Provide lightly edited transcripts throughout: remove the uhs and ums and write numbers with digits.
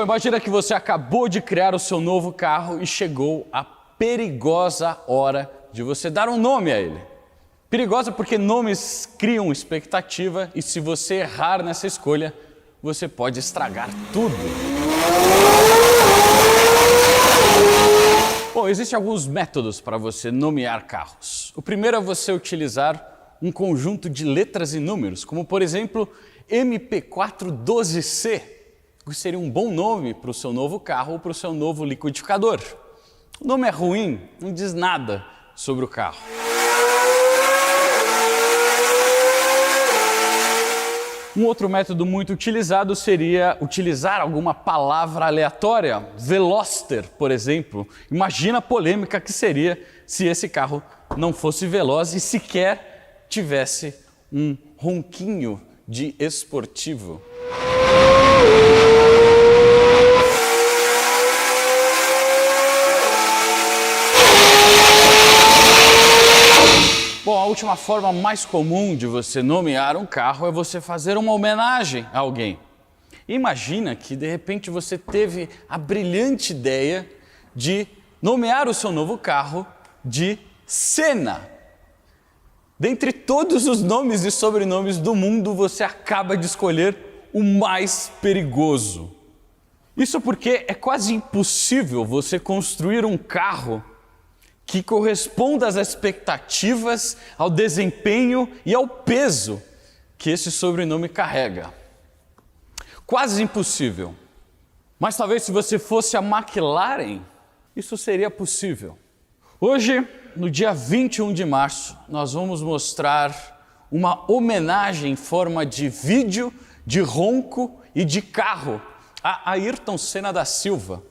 imagina que você acabou de criar o seu novo carro e chegou a perigosa hora de você dar um nome a ele. Perigosa porque nomes criam expectativa e se você errar nessa escolha, você pode estragar tudo. Bom, existem alguns métodos para você nomear carros. O primeiro é você utilizar um conjunto de letras e números, como por exemplo MP412C, que seria um bom nome para o seu novo carro ou para o seu novo liquidificador. O nome é ruim, não diz nada sobre o carro. Um outro método muito utilizado seria utilizar alguma palavra aleatória, Veloster, por exemplo. Imagina a polêmica que seria se esse carro não fosse veloz e sequer tivesse um ronquinho de esportivo. Bom, a última forma mais comum de você nomear um carro é você fazer uma homenagem a alguém. Imagina que de repente você teve a brilhante ideia de nomear o seu novo carro de Senna. Dentre todos os nomes e sobrenomes do mundo, você acaba de escolher o mais perigoso. Isso porque é quase impossível você construir um carro que corresponda às expectativas, ao desempenho e ao peso que esse sobrenome carrega. Quase impossível. Mas talvez se você fosse a McLaren, isso seria possível. Hoje, no dia 21 de março, nós vamos mostrar uma homenagem em forma de vídeo, de ronco e de carro a Ayrton Senna da Silva,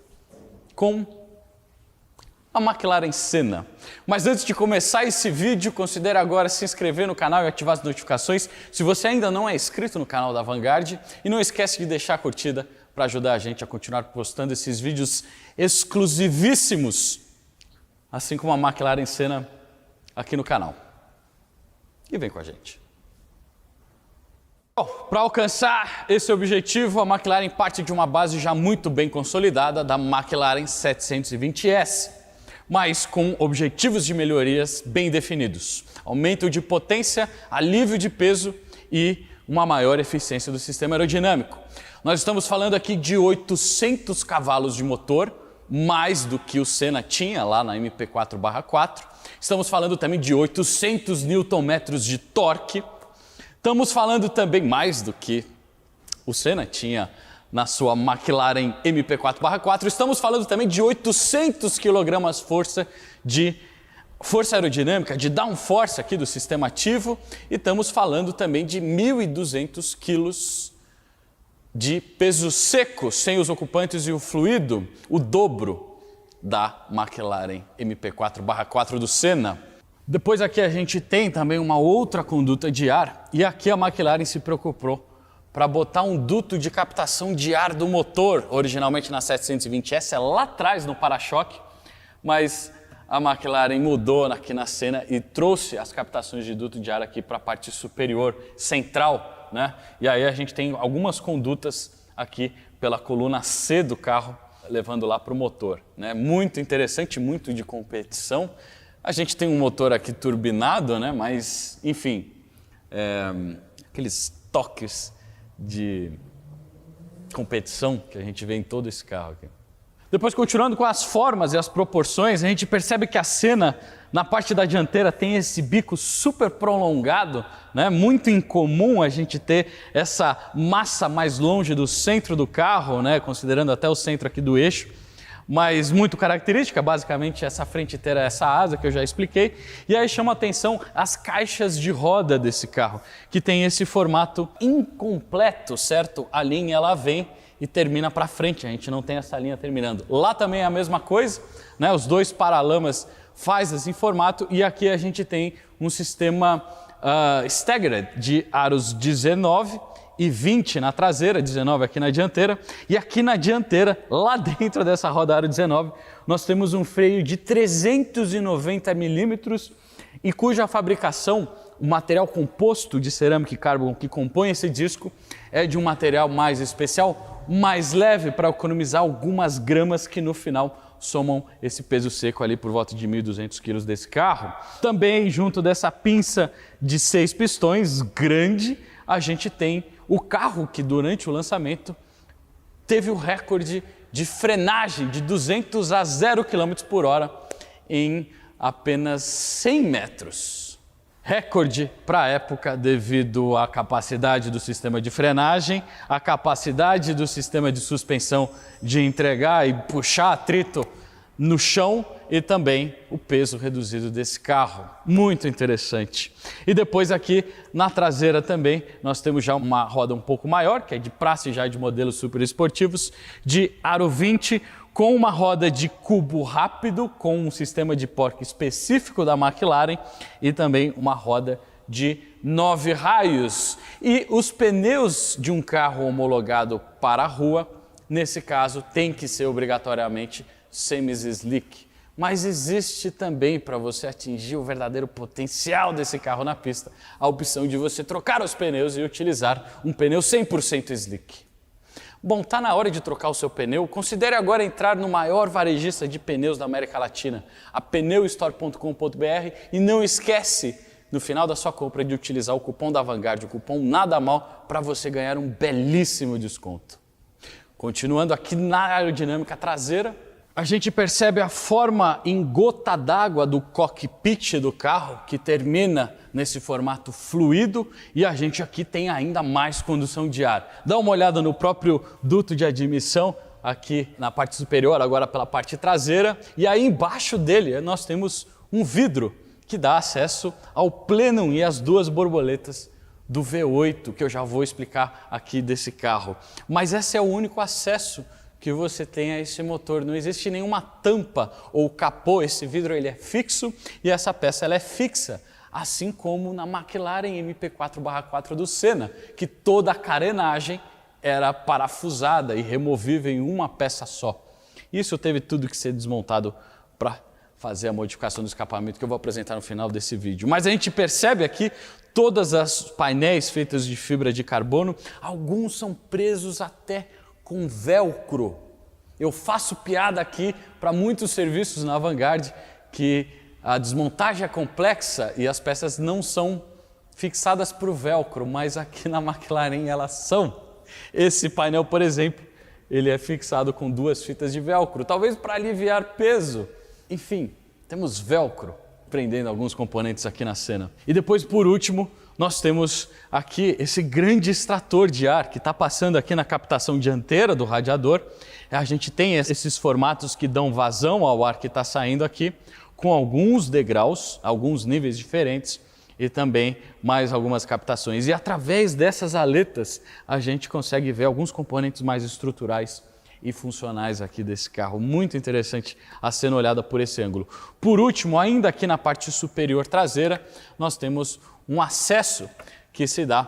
com a McLaren Senna. Mas antes de começar esse vídeo, considere agora se inscrever no canal e ativar as notificações se você ainda não é inscrito no canal da Vanguard. E não esquece de deixar a curtida para ajudar a gente a continuar postando esses vídeos exclusivíssimos, assim como a McLaren Senna aqui no canal. E vem com a gente. Bom, para alcançar esse objetivo, a McLaren parte de uma base já muito bem consolidada da McLaren 720S. Mas com objetivos de melhorias bem definidos. Aumento de potência, alívio de peso e uma maior eficiência do sistema aerodinâmico. Nós estamos falando aqui de 800 cavalos de motor, mais do que o Senna tinha lá na MP4/4. Estamos falando também de 800 Nm de torque. Estamos falando também mais do que o Senna tinha na sua McLaren MP4/4, estamos falando também de 800 kgf de força aerodinâmica, de downforce aqui do sistema ativo, e estamos falando também de 1.200 kg de peso seco, sem os ocupantes e o fluido, o dobro da McLaren MP4/4 do Senna. Depois aqui a gente tem também uma outra conduta de ar, e aqui a McLaren se preocupou para botar um duto de captação de ar do motor, originalmente na 720S, é lá atrás no para-choque, mas a McLaren mudou aqui na Senna e trouxe as captações de duto de ar aqui para a parte superior, central, né? E aí a gente tem algumas condutas aqui pela coluna C do carro, levando lá para o motor, né? Muito interessante, muito de competição. A gente tem um motor aqui turbinado, né? Mas, enfim, aqueles toques de competição que a gente vê em todo esse carro aqui. Depois, continuando com as formas e as proporções, a gente percebe que a Senna, na parte da dianteira, tem esse bico super prolongado, né? Muito incomum a gente ter essa massa mais longe do centro do carro, né? Considerando até o centro aqui do eixo, mas muito característica, basicamente essa frente inteira, essa asa que eu já expliquei. E aí chama a atenção as caixas de roda desse carro, que tem esse formato incompleto, certo? A linha ela vem e termina para frente, a gente não tem essa linha terminando. Lá também é a mesma coisa, né? Os dois paralamas faz esse formato, e aqui a gente tem um sistema staggered de aros 19 e 20 na traseira, 19 aqui na dianteira, e aqui na dianteira, lá dentro dessa roda aro 19, nós temos um freio de 390 milímetros e cuja fabricação, o material composto de cerâmica e carbono que compõe esse disco é de um material mais especial, mais leve para economizar algumas gramas que no final somam esse peso seco ali por volta de 1.200 quilos desse carro. Também junto dessa pinça de 6 pistões grande, a gente tem o carro que durante o lançamento teve o recorde de frenagem de 200 a 0 km por hora em apenas 100 metros. Recorde para a época devido à capacidade do sistema de frenagem, a capacidade do sistema de suspensão de entregar e puxar atrito no chão e também o peso reduzido desse carro. Muito interessante. E depois aqui na traseira também nós temos já uma roda um pouco maior, que é de praxe já de modelos super esportivos, de aro 20, com uma roda de cubo rápido, com um sistema de torque específico da McLaren e também uma roda de 9 raios. E os pneus de um carro homologado para a rua, nesse caso, tem que ser obrigatoriamente semi-slick. Mas existe também, para você atingir o verdadeiro potencial desse carro na pista, a opção de você trocar os pneus e utilizar um pneu 100% slick. Bom, tá na hora de trocar o seu pneu? Considere agora entrar no maior varejista de pneus da América Latina, a pneustore.com.br, e não esquece, no final da sua compra, de utilizar o cupom da Vanguard, o cupom Nada Mal, para você ganhar um belíssimo desconto. Continuando aqui na aerodinâmica traseira, a gente percebe a forma em gota d'água do cockpit do carro, que termina nesse formato fluido, e a gente aqui tem ainda mais condução de ar. Dá uma olhada no próprio duto de admissão, aqui na parte superior, agora pela parte traseira, e aí embaixo dele nós temos um vidro que dá acesso ao plenum e às 2 borboletas do V8, que eu já vou explicar aqui desse carro. Mas esse é o único acesso que você tem a esse motor. Não existe nenhuma tampa ou capô, esse vidro ele é fixo e essa peça ela é fixa, assim como na McLaren MP4/4 do Senna, que toda a carenagem era parafusada e removível em uma peça só. Isso teve tudo que ser desmontado para fazer a modificação do escapamento que eu vou apresentar no final desse vídeo. Mas a gente percebe aqui todas as painéis feitos de fibra de carbono, alguns são presos até com velcro. Eu faço piada aqui para muitos serviços na Vanguard que a desmontagem é complexa e as peças não são fixadas por velcro, mas aqui na McLaren elas são. Esse painel, por exemplo, ele é fixado com 2 fitas de velcro, talvez para aliviar peso. Enfim, temos velcro prendendo alguns componentes aqui na cena. E depois, por último, nós temos aqui esse grande extrator de ar que está passando aqui na captação dianteira do radiador. A gente tem esses formatos que dão vazão ao ar que está saindo aqui, com alguns degraus, alguns níveis diferentes e também mais algumas captações. E através dessas aletas a gente consegue ver alguns componentes mais estruturais e funcionais aqui desse carro. Muito interessante a sendo olhada por esse ângulo. Por último, ainda aqui na parte superior traseira, nós temos um acesso que se dá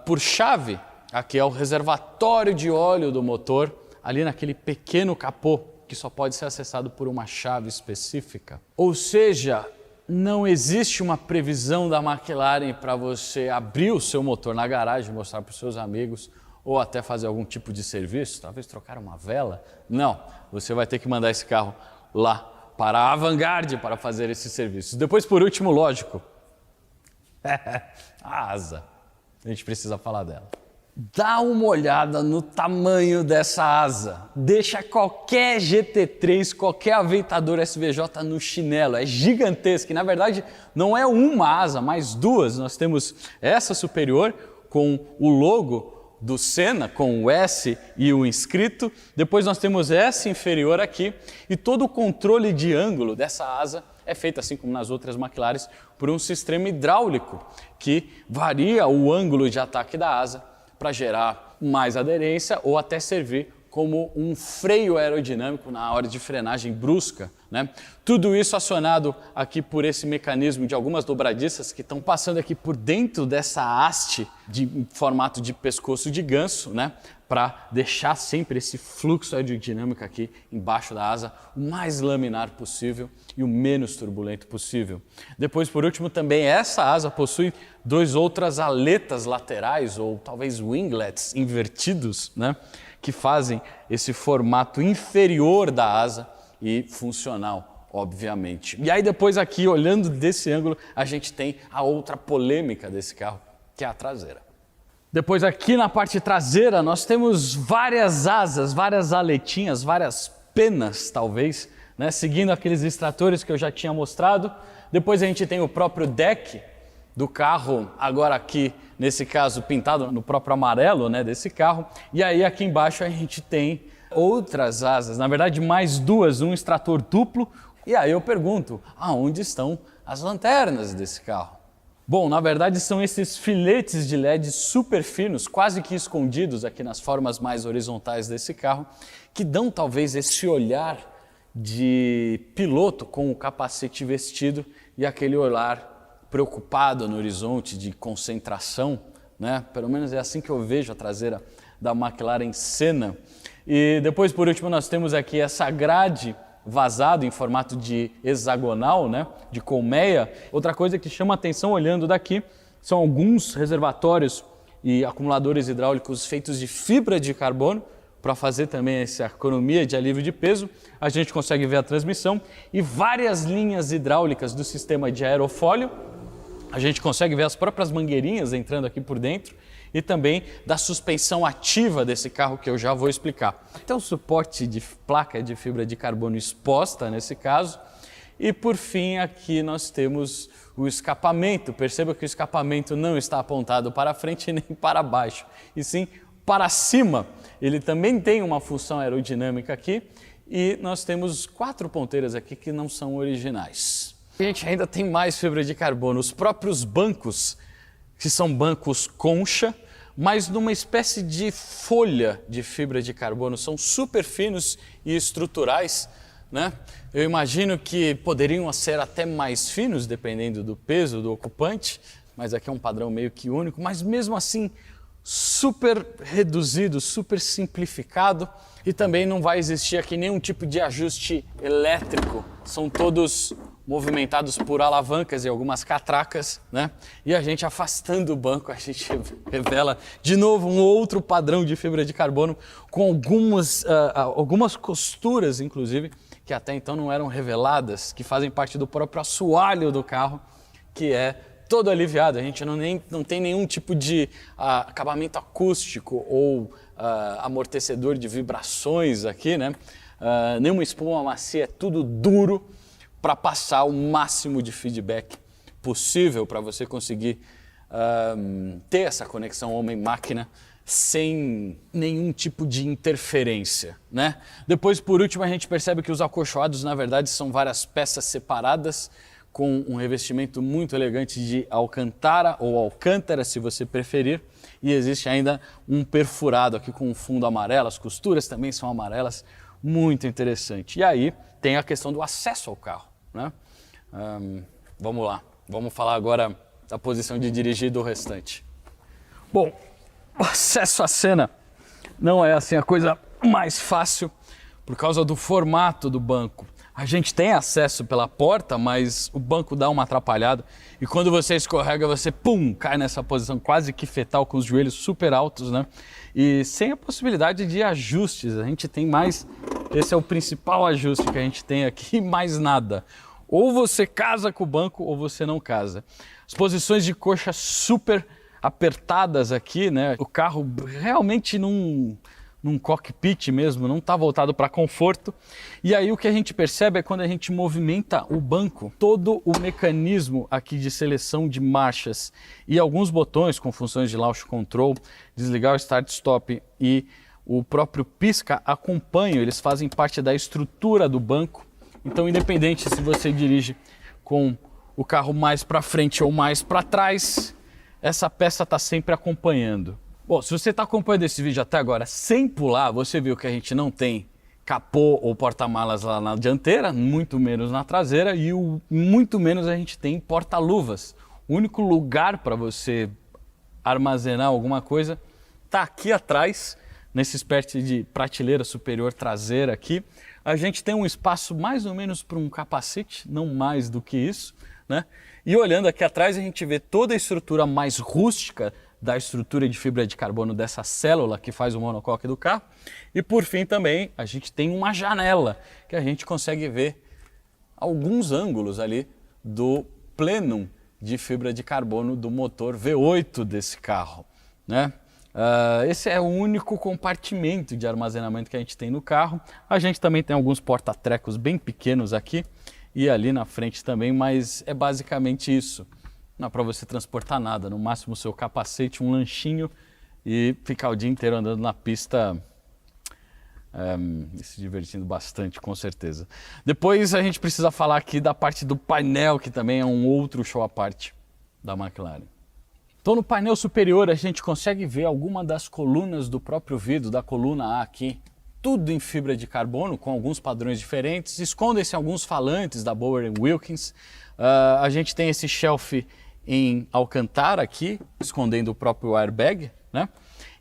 por chave, aqui é o reservatório de óleo do motor, ali naquele pequeno capô que só pode ser acessado por uma chave específica. Ou seja, não existe uma previsão da McLaren para você abrir o seu motor na garagem, mostrar para os seus amigos ou até fazer algum tipo de serviço, talvez trocar uma vela. Não, você vai ter que mandar esse carro lá para a Vanguard para fazer esses serviços. Depois, por último, lógico, a asa. A gente precisa falar dela. Dá uma olhada no tamanho dessa asa. Deixa qualquer GT3, qualquer Aventador SVJ no chinelo. É gigantesca. E, na verdade, não é uma asa, mas 2. Nós temos essa superior com o logo do Senna, com o S e o inscrito. Depois nós temos essa inferior aqui. E todo o controle de ângulo dessa asa é feito, assim como nas outras McLarens, por um sistema hidráulico que varia o ângulo de ataque da asa para gerar mais aderência ou até servir como um freio aerodinâmico na hora de frenagem brusca, né? Tudo isso acionado aqui por esse mecanismo de algumas dobradiças que estão passando aqui por dentro dessa haste de formato de pescoço de ganso, né? Para deixar sempre esse fluxo aerodinâmico aqui embaixo da asa o mais laminar possível e o menos turbulento possível. Depois, por último, também essa asa possui 2 outras aletas laterais ou talvez winglets invertidos, né? que fazem esse formato inferior da asa e funcional, obviamente. E aí depois aqui, olhando desse ângulo, a gente tem a outra polêmica desse carro, que é a traseira. Depois aqui na parte traseira nós temos várias asas, várias aletinhas, várias penas talvez, né? Seguindo aqueles extratores que eu já tinha mostrado. Depois a gente tem o próprio deck do carro, agora aqui nesse caso pintado no próprio amarelo, né, desse carro. E aí aqui embaixo a gente tem outras asas, na verdade mais duas, um extrator duplo. E aí eu pergunto, aonde estão as lanternas desse carro? Bom, na verdade são esses filetes de LED super finos, quase que escondidos aqui nas formas mais horizontais desse carro, que dão talvez esse olhar de piloto com o capacete vestido e aquele olhar preocupado no horizonte, de concentração, né? Pelo menos é assim que eu vejo a traseira da McLaren Senna. E depois, por último, nós temos aqui essa grade vazado em formato de hexagonal, né, de colmeia. Outra coisa que chama atenção olhando daqui são alguns reservatórios e acumuladores hidráulicos feitos de fibra de carbono para fazer também essa economia de alívio de peso. A gente consegue ver a transmissão e várias linhas hidráulicas do sistema de aerofólio. A gente consegue ver as próprias mangueirinhas entrando aqui por dentro e também da suspensão ativa desse carro que eu já vou explicar. Então, suporte de placa de fibra de carbono exposta nesse caso. E por fim aqui nós temos o escapamento. Perceba que o escapamento não está apontado para frente nem para baixo, e sim para cima. Ele também tem uma função aerodinâmica aqui e nós temos 4 ponteiras aqui que não são originais. A gente ainda tem mais fibra de carbono, os próprios bancos, que são bancos concha, mas numa espécie de folha de fibra de carbono, são super finos e estruturais, né? Eu imagino que poderiam ser até mais finos, dependendo do peso do ocupante, mas aqui é um padrão meio que único, mas mesmo assim super reduzido, super simplificado, e também não vai existir aqui nenhum tipo de ajuste elétrico, são todos movimentados por alavancas e algumas catracas, né? E a gente afastando o banco, a gente revela de novo um outro padrão de fibra de carbono com algumas costuras, inclusive, que até então não eram reveladas, que fazem parte do próprio assoalho do carro, que é todo aliviado. A gente não tem nenhum tipo de acabamento acústico ou amortecedor de vibrações aqui, né? Nenhuma espuma macia, é tudo duro para passar o máximo de feedback possível para você conseguir ter essa conexão homem-máquina sem nenhum tipo de interferência, né? Depois, por último, a gente percebe que os acolchoados, na verdade, são várias peças separadas com um revestimento muito elegante de alcantara ou alcântara, se você preferir, e existe ainda um perfurado aqui com um fundo amarelo, as costuras também são amarelas, muito interessante. E aí tem a questão do acesso ao carro, né? Vamos lá, vamos falar agora da posição de dirigir do restante. Bom, o acesso à Senna não é assim a coisa mais fácil por causa do formato do banco. A gente tem acesso pela porta, mas o banco dá uma atrapalhada e quando você escorrega, você pum, cai nessa posição quase que fetal com os joelhos super altos, né? E sem a possibilidade de ajustes. A gente tem mais, esse é o principal ajuste que a gente tem aqui, mais nada. Ou você casa com o banco ou você não casa. As posições de coxa super apertadas aqui, né? O carro realmente num cockpit mesmo, não está voltado para conforto. E aí o que a gente percebe é quando a gente movimenta o banco, todo o mecanismo aqui de seleção de marchas e alguns botões com funções de launch control, desligar o start-stop e o próprio pisca acompanham, eles fazem parte da estrutura do banco. Então, independente se você dirige com o carro mais para frente ou mais para trás, essa peça está sempre acompanhando. Bom, se você está acompanhando esse vídeo até agora sem pular, você viu que a gente não tem capô ou porta-malas lá na dianteira, muito menos na traseira, e muito menos a gente tem porta-luvas. O único lugar para você armazenar alguma coisa está aqui atrás, nessa espécie de prateleira superior traseira aqui. A gente tem um espaço mais ou menos para um capacete, não mais do que isso, né? E olhando aqui atrás a gente vê toda a estrutura mais rústica da estrutura de fibra de carbono dessa célula que faz o monocoque do carro. E por fim também a gente tem uma janela que a gente consegue ver alguns ângulos ali do plenum de fibra de carbono do motor V8 desse carro, né? Esse é o único compartimento de armazenamento que a gente tem no carro. A gente também tem alguns porta-trecos bem pequenos aqui e ali na frente também, mas é basicamente isso. Não é para você transportar nada, no máximo o seu capacete, um lanchinho e ficar o dia inteiro andando na pista e se divertindo bastante, com certeza. Depois a gente precisa falar aqui da parte do painel, que também é um outro show à parte da McLaren. Então no painel superior a gente consegue ver alguma das colunas do próprio vidro, da coluna A aqui, tudo em fibra de carbono, com alguns padrões diferentes. Escondem-se alguns falantes da Bower Wilkins. A gente tem esse shelf em alcantara aqui, escondendo o próprio airbag, né?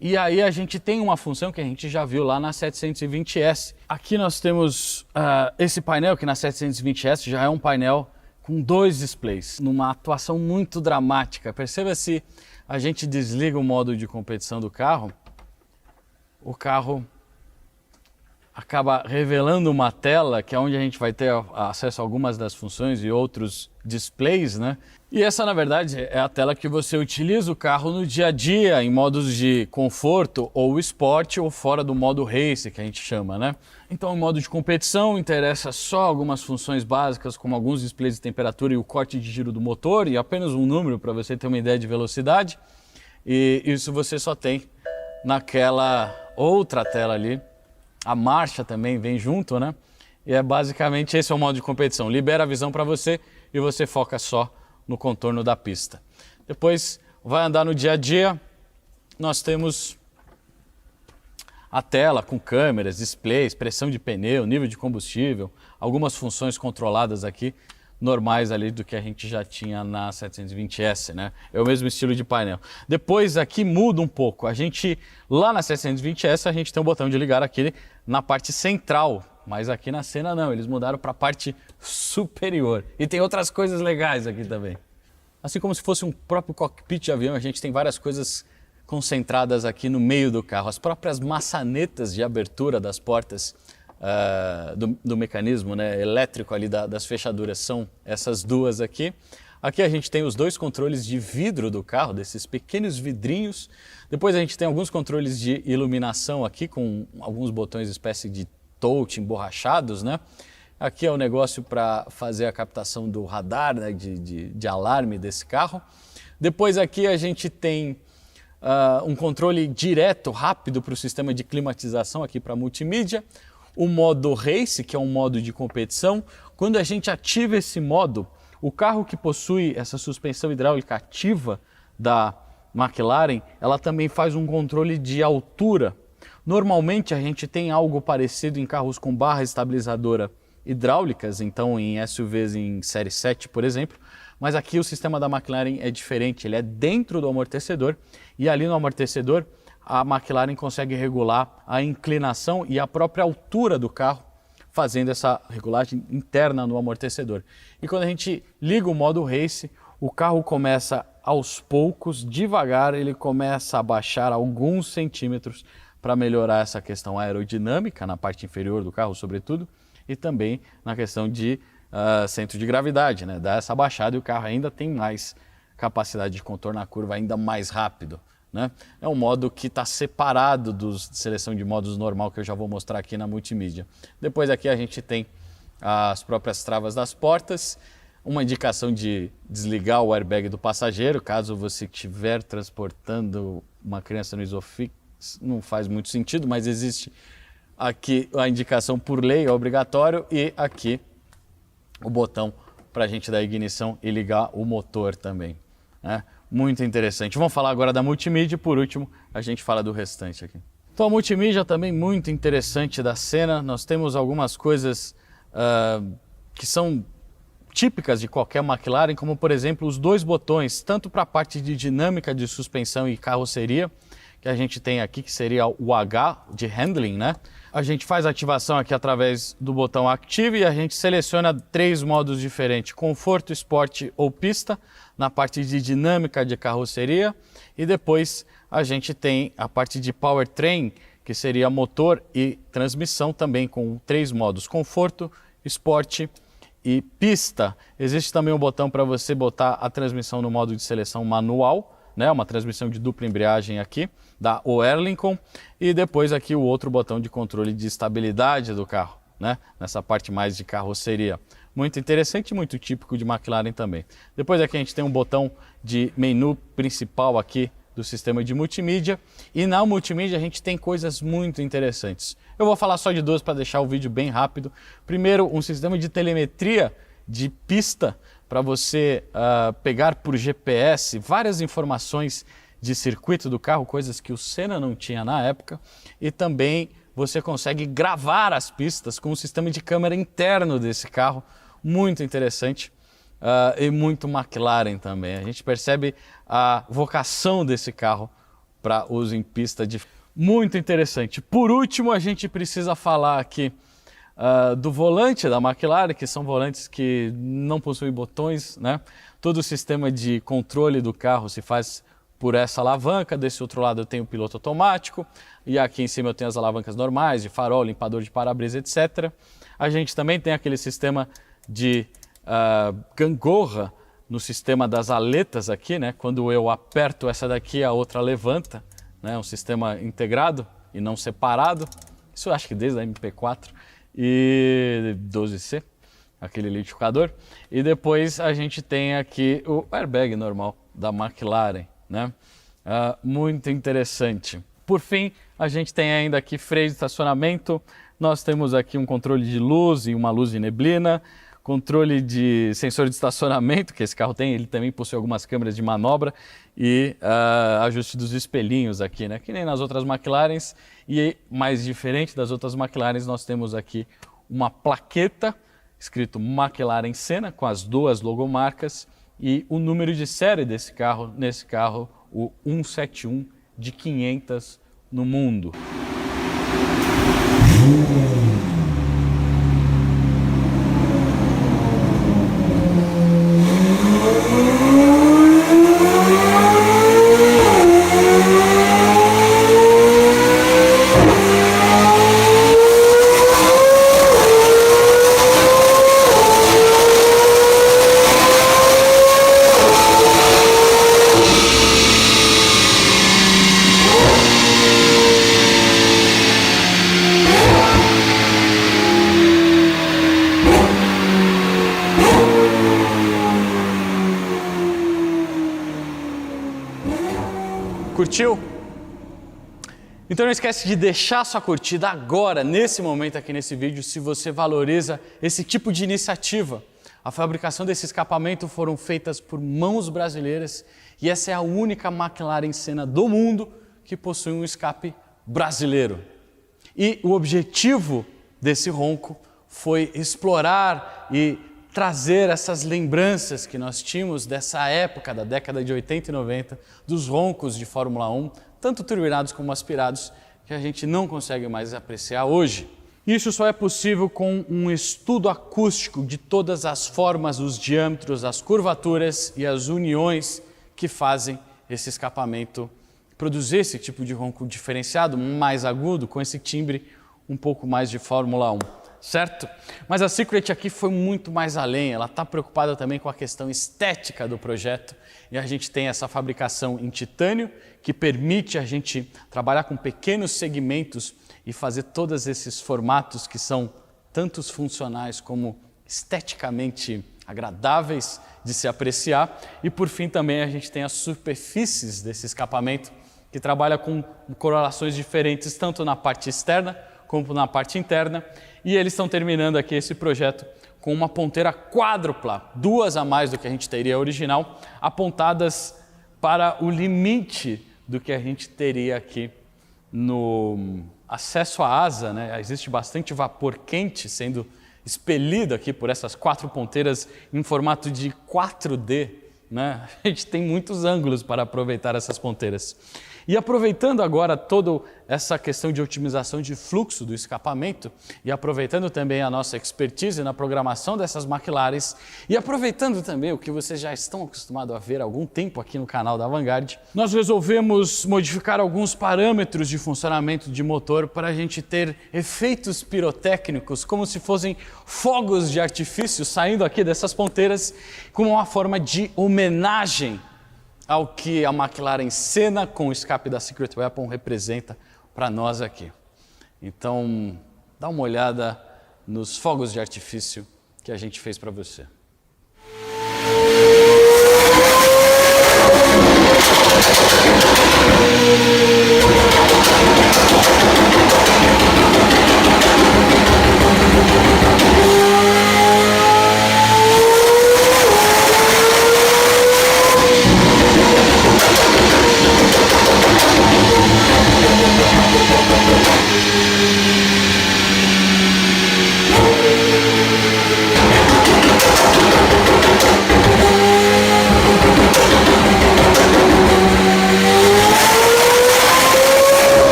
E aí a gente tem uma função que a gente já viu lá na 720S. Aqui nós temos esse painel, que na 720S já é um painel com 2 displays, numa atuação muito dramática. Perceba, se a gente desliga o modo de competição do carro, o carro acaba revelando uma tela que é onde a gente vai ter acesso a algumas das funções e outros displays, né? E essa, na verdade, é a tela que você utiliza o carro no dia a dia, em modos de conforto ou esporte, ou fora do modo race, que a gente chama, né? Então, em modo de competição, interessa só algumas funções básicas, como alguns displays de temperatura e o corte de giro do motor, e apenas um número para você ter uma ideia de velocidade. E isso você só tem naquela outra tela ali. A marcha também vem junto, né? E é basicamente esse é o modo de competição. Libera a visão para você e você foca só no contorno da pista. Depois vai andar no dia a dia, nós temos a tela com câmeras, displays, pressão de pneu, nível de combustível, algumas funções controladas aqui, normais ali do que a gente já tinha na 720S, né? É o mesmo estilo de painel. Depois aqui muda um pouco. Lá na 720S a gente tem um botão de ligar aqui na parte central, mas aqui na cena não, eles mudaram para a parte superior. E tem outras coisas legais aqui também. Assim como se fosse um próprio cockpit de avião, a gente tem várias coisas concentradas aqui no meio do carro. As próprias maçanetas de abertura das portas do mecanismo, né, elétrico ali das fechaduras são essas duas aqui. Aqui a gente tem os 2 controles de vidro do carro, desses pequenos vidrinhos. Depois a gente tem alguns controles de iluminação aqui com alguns botões espécie de touch emborrachados, né? Aqui é o negócio para fazer a captação do radar, né, de alarme desse carro. Depois aqui a gente tem um controle direto, rápido para o sistema de climatização aqui para multimídia. O modo Race, que é um modo de competição. Quando a gente ativa esse modo, o carro que possui essa suspensão hidráulica ativa da McLaren, ela também faz um controle de altura. Normalmente a gente tem algo parecido em carros com barra estabilizadora hidráulicas, então em SUVs em série 7, por exemplo, mas aqui o sistema da McLaren é diferente, ele é dentro do amortecedor e ali no amortecedor a McLaren consegue regular a inclinação e a própria altura do carro, fazendo essa regulagem interna no amortecedor. E quando a gente liga o modo Race, o carro começa aos poucos, devagar, ele começa a baixar alguns centímetros para melhorar essa questão aerodinâmica na parte inferior do carro, sobretudo, e também na questão de centro de gravidade, né? Dá essa baixada e o carro ainda tem mais capacidade de contornar a curva ainda mais rápido, né? É um modo que está separado de seleção de modos normal, que eu já vou mostrar aqui na multimídia. Depois aqui a gente tem as próprias travas das portas, uma indicação de desligar o airbag do passageiro, caso você estiver transportando uma criança no Isofix, não faz muito sentido, mas existe aqui a indicação por lei, é obrigatório, e aqui o botão para a gente dar ignição e ligar o motor também, né? Muito interessante. Vamos falar agora da multimídia e por último a gente fala do restante aqui. Então a multimídia também muito interessante da cena. Nós temos algumas coisas que são típicas de qualquer McLaren, como por exemplo os 2 botões, tanto para a parte de dinâmica de suspensão e carroceria, que a gente tem aqui, que seria o H de handling, né? A gente faz a ativação aqui através do botão Active e a gente seleciona 3 modos diferentes: conforto, esporte ou pista, na parte de dinâmica de carroceria. E depois a gente tem a parte de powertrain, que seria motor e transmissão, também com 3 modos: conforto, esporte e pista. Existe também um botão para você botar a transmissão no modo de seleção manual, né? Uma transmissão de dupla embreagem aqui, da Oerlikon. E depois aqui o outro botão de controle de estabilidade do carro, né? Nessa parte mais de carroceria. Muito interessante e muito típico de McLaren também. Depois aqui a gente tem um botão de menu principal aqui do sistema de multimídia. E na multimídia a gente tem coisas muito interessantes. Eu vou falar só de 2 para deixar o vídeo bem rápido. Primeiro, um sistema de telemetria de pista para você pegar por GPS várias informações de circuito do carro, coisas que o Senna não tinha na época. E também você consegue gravar as pistas com um sistema de câmera interno desse carro, muito interessante. E muito McLaren também. A gente percebe a vocação desse carro para uso em pista muito interessante. Por último, a gente precisa falar aqui do volante da McLaren, que são volantes que não possuem botões, né? Todo o sistema de controle do carro se faz por essa alavanca. Desse outro lado eu tenho o piloto automático e aqui em cima eu tenho as alavancas normais de farol, limpador de para-brisa, etc. A gente também tem aquele sistema de gangorra no sistema das aletas aqui, né? Quando eu aperto essa daqui, a outra levanta, né? Um sistema integrado e não separado. Isso eu acho que desde a MP4 e 12C, aquele liquidificador. E depois a gente tem aqui o airbag normal da McLaren, né? Muito interessante. Por fim, a gente tem ainda aqui freio de estacionamento. Nós temos aqui um controle de luz e uma luz de neblina. Controle de sensor de estacionamento, que esse carro tem, ele também possui algumas câmeras de manobra e ajuste dos espelhinhos aqui, né? Que nem nas outras McLarens. E mais diferente das outras McLarens, nós temos aqui uma plaqueta escrito McLaren Senna com as 2 logomarcas e o número de série desse carro, nesse carro, o 171 de 500 no mundo. Curtiu? Então não esquece de deixar sua curtida agora, nesse momento aqui nesse vídeo, se você valoriza esse tipo de iniciativa. A fabricação desse escapamento foram feitas por mãos brasileiras e essa é a única McLaren Senna do mundo que possui um escape brasileiro. E o objetivo desse ronco foi explorar e trazer essas lembranças que nós tínhamos dessa época, da década de 80 e 90, dos roncos de Fórmula 1, tanto turbinados como aspirados, que a gente não consegue mais apreciar hoje. Isso só é possível com um estudo acústico de todas as formas, os diâmetros, as curvaturas e as uniões que fazem esse escapamento produzir esse tipo de ronco diferenciado, mais agudo, com esse timbre um pouco mais de Fórmula 1. Certo? Mas a Secret aqui foi muito mais além, ela está preocupada também com a questão estética do projeto e a gente tem essa fabricação em titânio que permite a gente trabalhar com pequenos segmentos e fazer todos esses formatos que são tantos funcionais como esteticamente agradáveis de se apreciar. E por fim também a gente tem as superfícies desse escapamento que trabalha com correlações diferentes tanto na parte externa como na parte interna, e eles estão terminando aqui esse projeto com uma ponteira quádrupla, 2 a mais do que a gente teria original, apontadas para o limite do que a gente teria aqui no acesso à asa, né? Existe bastante vapor quente sendo expelido aqui por essas 4 ponteiras em formato de 4D, né? A gente tem muitos ângulos para aproveitar essas ponteiras. E aproveitando agora toda essa questão de otimização de fluxo do escapamento e aproveitando também a nossa expertise na programação dessas McLarens e aproveitando também o que vocês já estão acostumados a ver há algum tempo aqui no canal da Vanguard, nós resolvemos modificar alguns parâmetros de funcionamento de motor para a gente ter efeitos pirotécnicos como se fossem fogos de artifício saindo aqui dessas ponteiras como uma forma de homenagem ao que a McLaren Senna com o escape da Secret Weapon representa para nós aqui. Então, dá uma olhada nos fogos de artifício que a gente fez para você.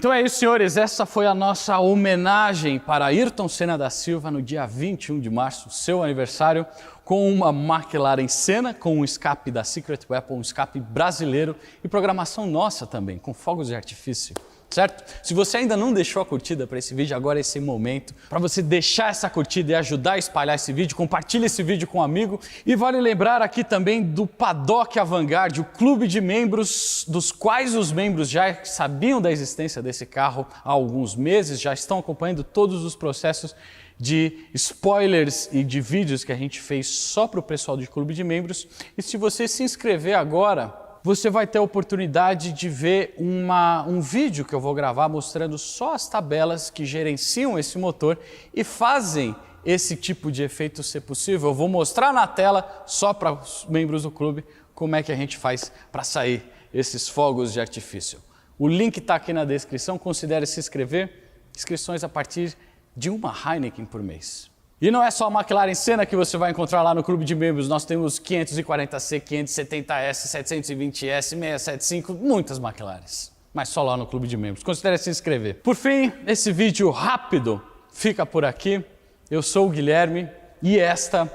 Então é isso, senhores, essa foi a nossa homenagem para Ayrton Senna da Silva no dia 21 de março, seu aniversário, com uma McLaren Senna, com um escape da Secret Weapon, um escape brasileiro e programação nossa também, com fogos de artifício. Certo? Se você ainda não deixou a curtida para esse vídeo, agora é esse momento para você deixar essa curtida e ajudar a espalhar esse vídeo, compartilhe esse vídeo com um amigo. E vale lembrar aqui também do Paddock Vanguard, o clube de membros, dos quais os membros já sabiam da existência desse carro há alguns meses, já estão acompanhando todos os processos de spoilers e de vídeos que a gente fez só para o pessoal do clube de membros. E se você se inscrever agora, você vai ter a oportunidade de ver um vídeo que eu vou gravar mostrando só as tabelas que gerenciam esse motor e fazem esse tipo de efeito ser possível. Eu vou mostrar na tela, só para os membros do clube, como é que a gente faz para sair esses fogos de artifício. O link está aqui na descrição, considere se inscrever. Inscrições a partir de uma Heineken por mês. E não é só a McLaren Senna que você vai encontrar lá no clube de membros, nós temos 540C, 570S, 720S, 675, muitas McLarens, mas só lá no clube de membros. Considere se inscrever. Por fim, esse vídeo rápido fica por aqui. Eu sou o Guilherme e esta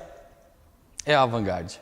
é a Vanguard.